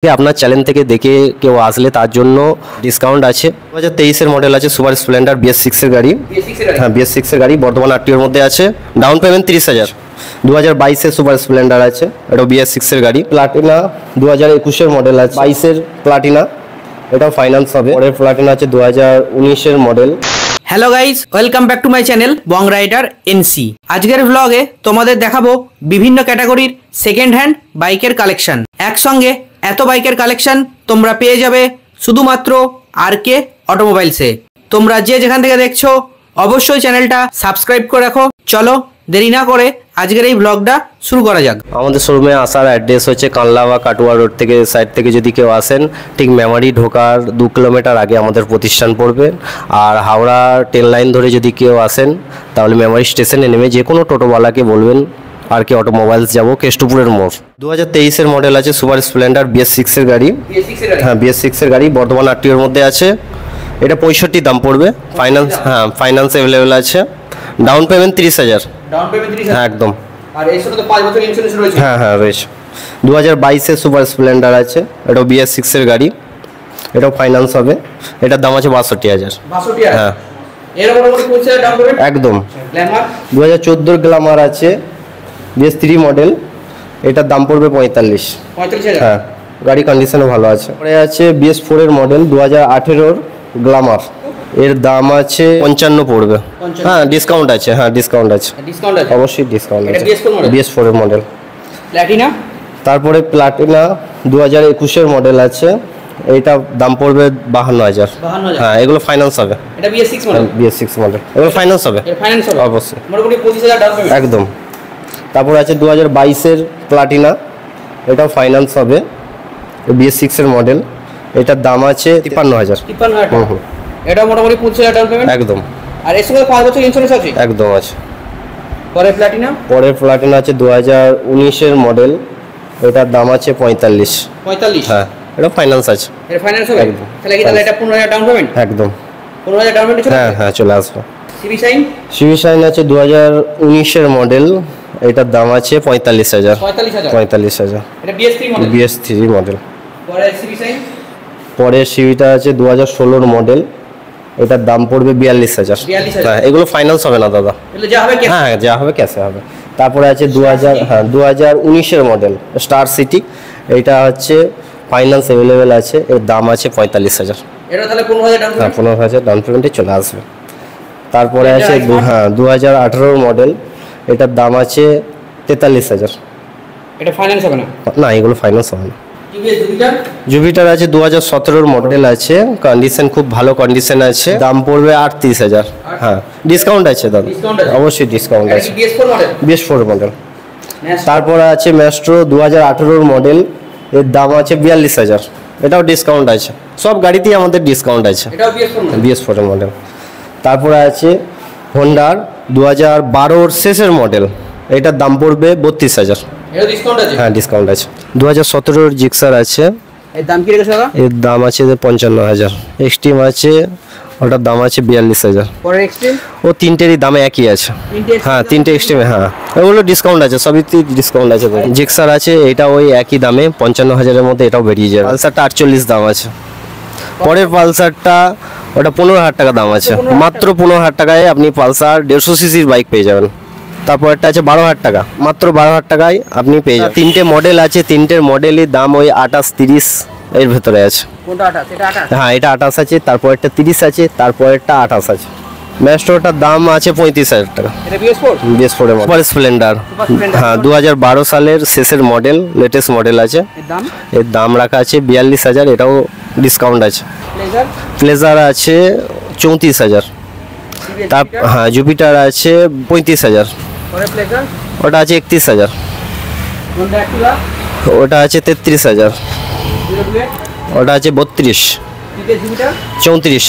আপনার চ্যানেল থেকে দেখে কেউ আসলে তার জন্য ডিসকাউন্ট আছে। 2023-এর মডেল আছে সুপার স্প্লেন্ডার BS6 এর গাড়ি। হ্যাঁ, BS6 এর গাড়ি বর্তমান আরটিওর মধ্যে আছে। Down payment 30,000। 2022-এর সুপার স্প্লেন্ডার আছে, এটা BS6 এর গাড়ি। প্লাটিনা 2021-এর মডেল আছে, 22-এর প্লাটিনা, এটাও ফাইন্যান্স হবে। পরের প্লাটিনা আছে 2019-এর model. Hello guys, welcome back to my channel Bong Rider NC. আজকের ভ্লগে তোমাদের দেখাবো বিভিন্ন ক্যাটাগরির সেকেন্ড হ্যান্ড বাইকের কালেকশন। একসঙ্গে এত বাইকের কালেকশন তোমরা পেয়ে যাবে শুধুমাত্র RK অটোমোবাইলসে। তোমরা যে যেখান থেকে দেখছো অবশ্যই চ্যানেলটা সাবস্ক্রাইব করে রাখো। চলো দেরি না করে আজকের এই ব্লগটা শুরু করা যাক। আমাদের শোরুমে আসার অ্যাড্রেস হচ্ছে কানলা বা কাটুয়া রোড থেকে সাইড থেকে যদি কেউ আসেন, ঠিক মেমারি ঢোকার 2 কিলোমিটার আগে আমাদের প্রতিষ্ঠান পড়বে। আর হাওড়া ট্রেন লাইন ধরে যদি কেউ আসেন তাহলে মেমারি স্টেশনে নেমে যে কোনো টোটোওয়ালাকে বলবেন RK অটোমোবাইলস যাবো, কেষ্টপুরের মোড়। 2023-এর মডেল আছে সুপার স্প্লেন্ডার BS6 এর গাড়ি। হ্যাঁ, BS6 এর গাড়ি বর্তমান আরটিওর মধ্যে আছে। এটা 65 দাম পড়বে। ফাইন্যান্স, হ্যাঁ ফাইন্যান্স অ্যাভেলেবেল আছে। Down payment 30,000। Down payment 30,000? হ্যাঁ একদম। আর এর সাথে তো 5 বছর ইন্স্যুরেন্স রয়েছে? হ্যাঁ হ্যাঁ রয়েছে। 2022-এর সুপার স্প্লেন্ডার আছে, এটাও BS6 এর গাড়ি, এটাও ফাইন্যান্স হবে। এটার দাম আছে 62,000। 62,000? হ্যাঁ। এর মোটামুটি কোনটা ডাউন পেমেন্ট? একদম। গ্ল্যামার 2014-এর গ্ল্যামার আছে, BS3 মডেল, এটার দাম পড়বে 45,000। হ্যাঁ, গাড়ি কন্ডিশনও ভালো আছে। পরে আছে BS4 এর মডেল 2018-এর গ্ল্যামার, এর দাম আছে 55 পড়বে। হ্যাঁ ডিসকাউন্ট আছে, হ্যাঁ ডিসকাউন্ট আছে, ডিসকাউন্ট আছে, অবশ্যই ডিসকাউন্ট আছে। এটা BS4 এর মডেল। প্ল্যাটিনা, তারপরে প্লাটিনা 2021-এর মডেল আছে, এইটা দাম পড়বে 52,000। হ্যাঁ, এগুলো ফাইন্যান্স হবে। এটা BS6 মডেল? BS6 মডেল, এগুলো ফাইন্যান্স হবে। এর ফাইন্যান্স হবে অবশ্যই, মোটামুটি 25,000 ডাউন পেমেন্ট। একদম। তারপর আছে 2022-এর প্লাটিনা, এটাও ফাইন্যান্স হবে, BS6 এর মডেল, এটার দাম আছে 53,000। 53,000? এটা মোটামুটি 25,000 ডাউন পেমেন্ট। একদম। আর এর সঙ্গে 5 বছর ইন্স্যুরেন্স আছে? একদম আছে। পরে প্ল্যাটিনা? পরের প্লাটিনা আছে 2019-এর মডেল, এটার দাম আছে 45। 45? হ্যাঁ, এটা ফাইন্যান্স আছে। এর ফাইন্যান্স হবে? একদম। তাহলে এটা 15,000 ডাউন পেমেন্ট? একদম। 15,000 ডাউন পেমেন্ট চলে? হ্যাঁ হ্যাঁ চলে আসবে। CV shine? সিভি শাইন আছে 2019-এর মডেল, এটার দাম আছে 45,000। 45,000। এটা BS3 মডেল? BS3 model. পরে সিভি শাইন? পরের সিভিটা আছে 2016-এর মডেল, এটার দাম পড়বে 42,000। 42,000? হ্যাঁ, এগুলো ফাইন্যান্স হবে না দাদা। এগুলো যা হবে ক্যাশ? হ্যাঁ যা হবে ক্যাশে হবে। তারপরে আছে 2019-এর মডেল স্টার সিটি, এইটা হচ্ছে ফাইন্যান্স অ্যাভেলেবেল আছে, এর দাম আছে 45,000। এটা তাহলে 15,000 ডাউন হ্যাঁ পেমেন্ট? 15,000 ডাউন পেমেন্টে চলে আসবে। তারপরে আছে 2018-এর মডেল, এটার দাম আছে 43,000। এটা ফাইন্যান্স হবে না? না, এগুলো ফাইন্যান্স হবে না। TVS Jupiter? জুপিটার আছে 2017-এর মডেল আছে, কন্ডিশন খুব ভালো কন্ডিশন আছে, দাম পড়বে 38,000। হ্যাঁ ডিসকাউন্ট আছে দাদা, অবশ্যই ডিসকাউন্ট এটা আছে। কি BS4 মডেল? BS4 model. তারপরে আছে ম্যাস্ট্রো 2018-এর মডেল, এর দাম আছে 42,000, এটাও ডিসকাউন্ট আছে। সব গাড়িতেই আমাদের ডিসকাউন্ট আছে। এটাও BS4 মডেল? BS4 model. তারপরে আছে হোন্ডার 2012-এর শেষের মডেল, এটার দাম পড়বে 32,000। এটাও ডিসকাউন্ট আছে? হ্যাঁ ডিসকাউন্ট আছে। 2017-এর জিক্সার আছে, এর দাম কি রেখেছো দাদা? এর দাম আছে 55,000। এক্সট্রিম আছে, ওটার দাম আছে 42,000। পরে এক্সট্রিম? ও তিনটেরই দামে একই আছে। হ্যাঁ তিনটে এক্সট্রিমে, হ্যাঁ ওগুলো ডিসকাউন্ট আছে, সবইতে ডিসকাউন্ট আছে। জিক্সার আছে, এটা ওই একই দামে 55,000-এর মধ্যে এটাও বেরিয়ে যাবে। পালসারটা 48 দাম আছে। পরের পালসারটা ওটা 15,000 টাকা দাম আছে, মাত্র 15,000 টাকায় আপনি পালসার 150 সিসির বাইক পেয়ে যাবেন। তারপরটা আছে 12,000 টাকা, মাত্র 12,000 টাকায় আপনি পেয়ে যাবেন। তিনটে মডেল আছে, তিনটের মডেলের দাম ওই 28-30 এর ভেতরে আছে। কোনটা 28? এটা 28? হ্যাঁ এটা 28 আছে, তারপরটা 30 আছে, তারপরটা 28 আছে। ম্যাস্ট্রোটার দাম আছে 35,000 টাকা। এটা BS4? BS4 এর সুপার স্প্লেন্ডার। হ্যাঁ 2012 সালের শেষের মডেল, লেটেস্ট মডেল আছে, এর দাম? এর দাম রাখা আছে 42,000, এটাও ডিসকাউন্ট আছে। প্লেজার? প্লেজার আছে 34,000। তার হ্যাঁ জুপিটার আছে 35,000। পরে প্লেজার? ওটা আছে 31,000। হোন্ডা অ্যাক্টিভা? ওটা আছে 33,000। ওটা আছে 32। TVS Jupiter? 34।